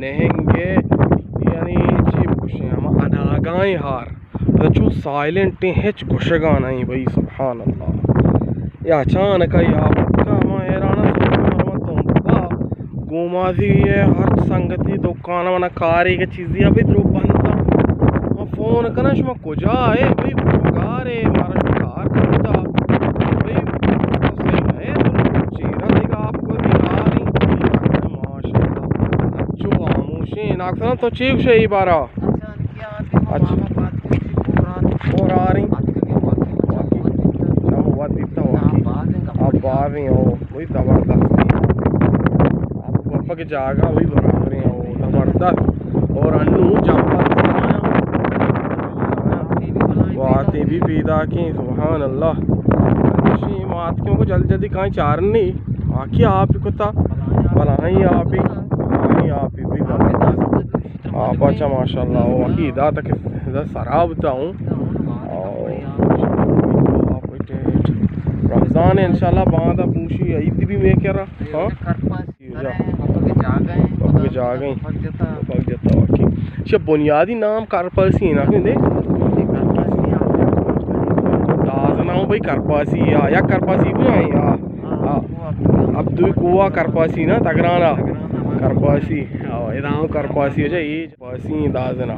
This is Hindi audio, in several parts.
नहेंगे यानी जी खुशी हम अनागाएं हार जो साइलेंट हेच खुशगा नहीं भाई सुभान अल्लाह या अचानक ही आप का हैराना गोमाजी है हर संगति दुकान वना कारी के चीज़ें अभी तो बनता फोन करना शुमा कुजा है भाई पगार है मारा कार करता भाई है तो चेहरा देखा आपको दिखा रही माशाल्लाह जो आमोशे नाक्सना तो चीख से ही बारा अच्छा और आ रही हुआ दिखता आप बाहर नहीं हो वही जबरदस्त आप पापा के जागा वही बराबर हो जबरदस्त और अन्नू जंपा बातें भी पैदा की सुभान अल्लाह मात क्यों को जल्दी जल्दी कहीं चार नहीं बाकी आप ही को था बनाई आप ही भी आप अच्छा माशाल्लाह वो बाकी इधर तक शराब था हूँ रमज़ान है इंशाल्लाह बांधा पूछी ईद भी मैं कह रहा हाँ जा गई बाकी बुनियादी नाम करपसी ना क्यों देख भाई करपासी या करपासी भी आई अब दु कुआ करपासी ना तगराना करपासी इदाम करपासी हो जाए ये पासी दाजना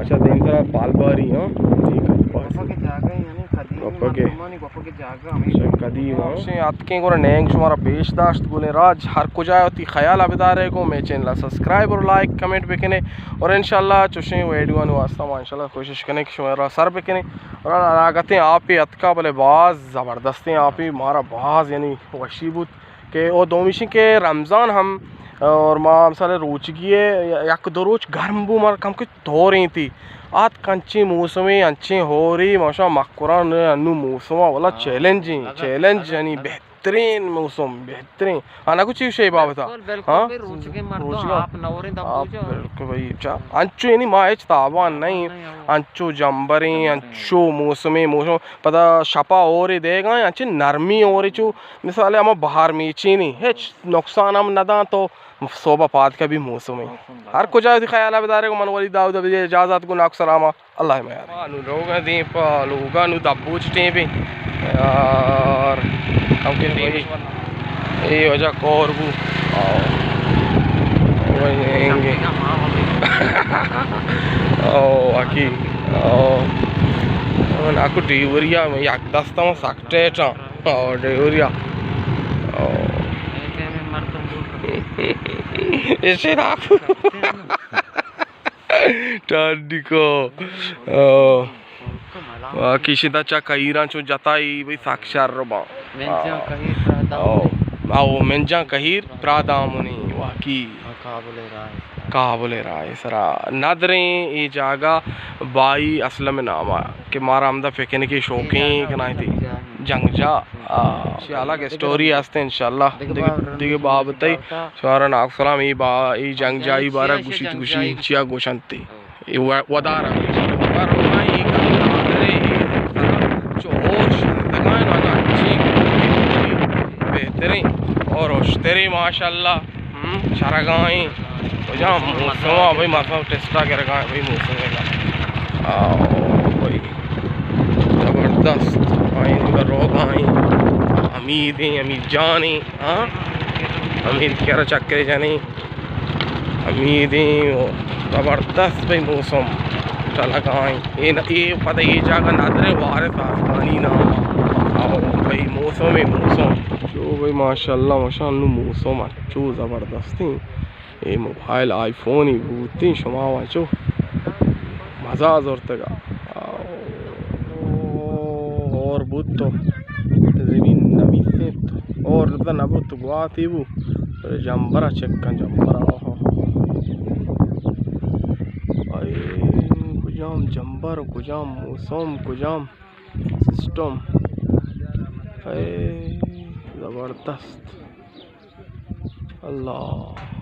अच्छा दिन तरह पालबारी हाँ ठीक है नेंग शुमारा पेशदाश्त बोले राज हर कुजाय होती ख्याल अबिदारे को मैं चैनल सब्सक्राइब और लाइक कमेंट बेकने और इंशाल्लाह चुशे वीडियो वास्ता इंशाल्लाह कोशिश करें कि शुमारा सर बेकने और लागतें आप ही अतका बोले बाज ज़बरदस्त हैं आप ही मारा बाज यानी वशीबुत के और दोमिशी के रमज़ान हम और माँ मसाले रोचगी यक दो रोज गर्म बू मार कम कुछ धो रही थी आत कंची मौसमी अच्छी हो रही माशा मकुरान अनु मौसम वाला चैलेंज यानी बेहतरीन मौसम बेहतरीन आना कुछ विषय बाबा था हाँ भाई अच्छा अंचु यानी माच ताबान नहीं अंचु जंबरी अंचु मौसमी मौसम पता शपा हो रही देगा अच्छी नरमी हो रही चू मिसाल हम बाहर मीची नहीं है नुकसान हम नदा तो सोबा पात का भी मौसम है हर कुछ ख्याल बता रहे को मन वाली दाऊद इजाज़त को नाक सलामा अल्लाह में यार रोगा दी लोगा नु दब्बू चटे पे यार हम के ये वजह कोरबू वही ओ आकी ओ नाकु ड्यूरिया में याक दस्ता सकटेटा और ड्यूरिया ऐसे नाकु टाडिको किसी चा कहीरा चो जताई भाई साक्षार रबा आओ मेंजा कहीर प्रादामुनी वाकी काबुले राय सरा नदरे ये जागा बाई असल में नाम के मारा हमदा फेंकने की शौकीन कनाई थी जंगजा अलग स्टोरी आस्ते इंशाल्लाह दिगे बाबतई सारा नाक सलाम ये जंगजा ये बारा गुशी चिया गोशंती वदारा बेहतरीन और उश्तरी माशाल्लाह शरगाई जहाँ मौसम भाई मौसम टेस्टा कर रखा है भाई मौसम का भाई ज़बरदस्त भाई इनका रोग आई अमीद जानी हाँ अमीद क्या चक्कर जानी अमीदें ज़बरदस्त भाई मौसम लगाई ये पता ये जाकर नजरे वारिस आसानी ना भाई मौसम जो भाई माशाल्लाह मौसम अच्छो ज़बरदस्त ये मोबाइल आईफोन ही भूती शुमा वाचो मज़ा जोरते का और बुत तो ज़मीन नमी से और नबो तो गुआती वो जंबरा चक्का जंबरा कुजाम जंबर कुजाम मौसम कुजाम सिस्टम ज़बरदस्त अल्लाह।